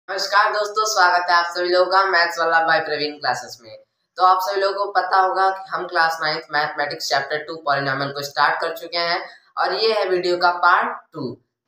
नमस्कार दोस्तों, स्वागत है आप सभी लोगों का मैथ्स वाला बाय प्रवीण क्लासेस में। तो आप सभी लोगों को पता होगा कि हम class 9th mathematics chapter 2 polynomial को स्टार्ट कर चुके हैं और ये है वीडियो का पार्ट 2।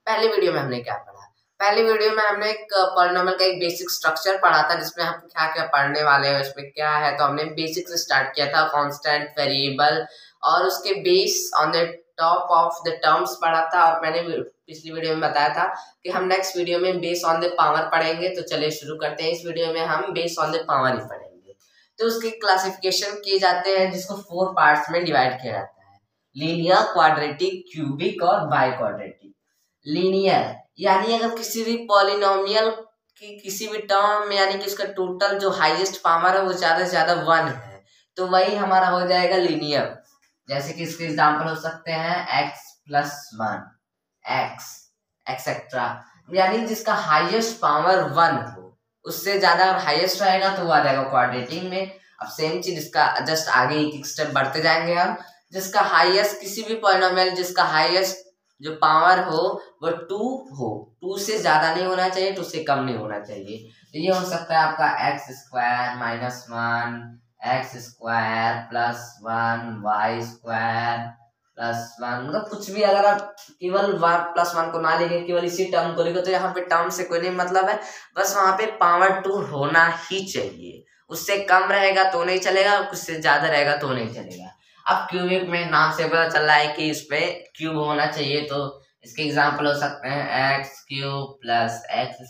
पहली वीडियो में हमने क्या पढ़ा? पहली वीडियो में हमने एक पॉलिनोमियल का एक बेसिक स्ट्रक्चर पढ़ा था, जिसमें हम क्या क्या पढ़ने वाले हैं, उसमें क्या है। तो हमने बेसिक से स्टार्ट किया था, कांस्टेंट, वेरिएबल और उसके base on the top of the terms पढ़ा था। और मैंने पिछली वीडियो में बताया था कि हम नेक्स्ट वीडियो में बेस ऑन द पावर पढ़ेंगे। तो चलिए शुरू करते हैं। इस वीडियो में हम बेस ऑन द पावर ही पढ़ेंगे। तो उसके क्लासिफिकेशन किए जाते हैं, जिसको 4 पार्ट्स में डिवाइड किया जाता है: लीनियर, क्वाड्रेटिक, क्यूबिक और बाई क्वाड्रेटिक। लीनियर यानी अगर किसी भी पॉलिनोमियल की किसी भी टर्म में, यानी कि उसका टोटल जो हाईएस्ट पावर है वो ज्यादा से ज्यादा 1 है, तो वही हमारा हो जाएगा लीनियर। जैसे कि इसके एग्जाम्पल हो सकते हैं x+1, x एक्सेट्रा, यानी जिसका हाईएस्ट पावर 1 हो। उससे ज्यादा अगर हाईएस्ट रहेगा तो वो आ जाएगा क्वाड्रेटिक में। अब सेम चीज इसका जस्ट आगे एक स्टेप बढ़ते जाएंगे हम। जिसका हाईएस्ट, किसी भी पॉलिनोमियल जिसका हाईएस्ट जो पावर हो वो 2 हो, 2 से ज्यादा नहीं होना चाहिए, 2 से कम नहीं होना चाहिए। तो ये हो सकता है आपका x² - 1, x² +1, y² +1, मतलब कुछ भी। अगर आप केवल 1+1 को ना लेके केवल इसी टर्म को लेके, तो यहाँ पे टर्म से कोई नहीं मतलब है, बस वहां पे पावर 2 होना ही चाहिए। उससे कम रहेगा तो नहीं चलेगा, उससे ज्यादा रहेगा तो नहीं चलेगा। अब क्यूबिक में नाम से पता चल रहा है कि इसमें क्यूब होना चाहिए, तो इसके एग्जाम्पल हो सकते हैं x³ +x²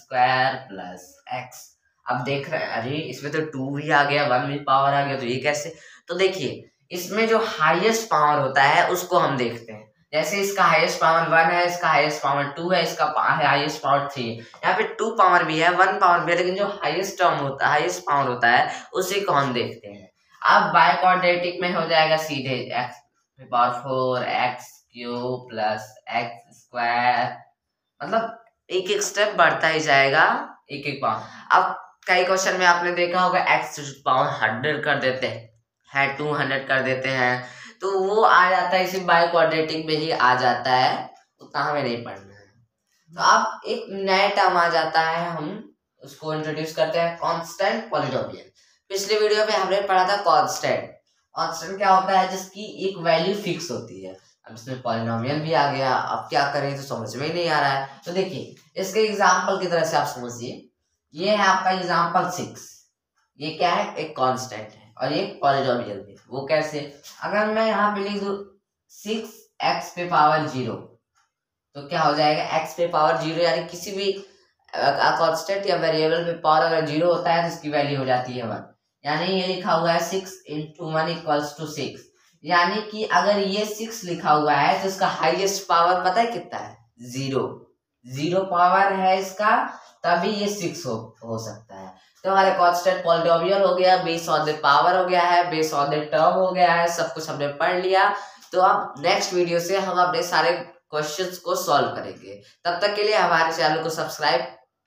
+x। अब देख रहे हैं, अरे इसमें तो 2 भी आ गया, 1 भी पावर आ गया, तो ये कैसे? तो देखिए, इसमें जो हाईएस्ट पावर होता है उसको हम देखते हैं। जैसे इसका हाईएस्ट पावर 1 है, इसका हाईएस्ट पावर 2 है, इसका हाईएस्ट पावर 3 है। यहाँ पे 2 पावर भी है, 1 पावर भी है, लेकिन जो हाईएस्ट टर्म होता है, हाईएस्ट पावर होता है, उसी को हम देखते हैं। अब बाय क्वाड्रेटिक में हो जाएगा सीधे x⁴ x³ +x², मतलब एक एक स्टेप बढ़ता ही जाएगा, एक एक पावर। अब कई क्वेश्चन में आपने देखा होगा x⁴ कर देते हैं, 200 कर देते हैं, तो वो आ जाता है, इसी बाय क्वाड्रेटिक में ही आ जाता है, उतना हमें नहीं पढ़ना है। तो अब एक नया टर्म आ जाता है, हम उसको इंट्रोड्यूस करते हैं, कांस्टेंट पॉलिनोमियल। पिछले वीडियो में हमने पढ़ा था कांस्टेंट। कांस्टेंट क्या होता है? जिसकी एक वैल्यू फिक्स होती है। अब इसमें पॉलिनोमियल भी आ गया, अब क्या करें तो समझ में ही नहीं आ रहा है। तो देखिए, इसके एग्जाम्पल की तरह से आप समझिए। ये है आपका एग्जाम्पल 6। ये क्या है? एक कांस्टेंट है और ये पॉलिनोमियल भी। वो कैसे? अगर मैं यहाँ पे लिख दूं 6x⁴, तो क्या हो जाएगा? x⁴, यानी किसी भी कांस्टेंट या वेरिएबल में पावर अगर 0 होता है तो इसकी वैल्यू हो जाती है 1। यानी ये लिखा हुआ है 6 × 1 = 6। यानी कि अगर ये 6 लिखा हुआ है तो इसका हाईएस्ट पावर पता है कितना है? 0 पावर है इसका, तभी ये 6 हो सकता है। तो हमारे कांस्टेंट पॉलिनोमियल हो गया, बेस ऑन द पावर हो गया है, बेस ऑन द टर्म हो गया है, सब कुछ हमने पढ़ लिया। तो अब नेक्स्ट वीडियो से हम अपने सारे क्वेश्चंस को सॉल्व करेंगे। तब तक के लिए हमारे चैनल को सब्सक्राइब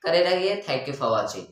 करे रहिए। Thank you for watching.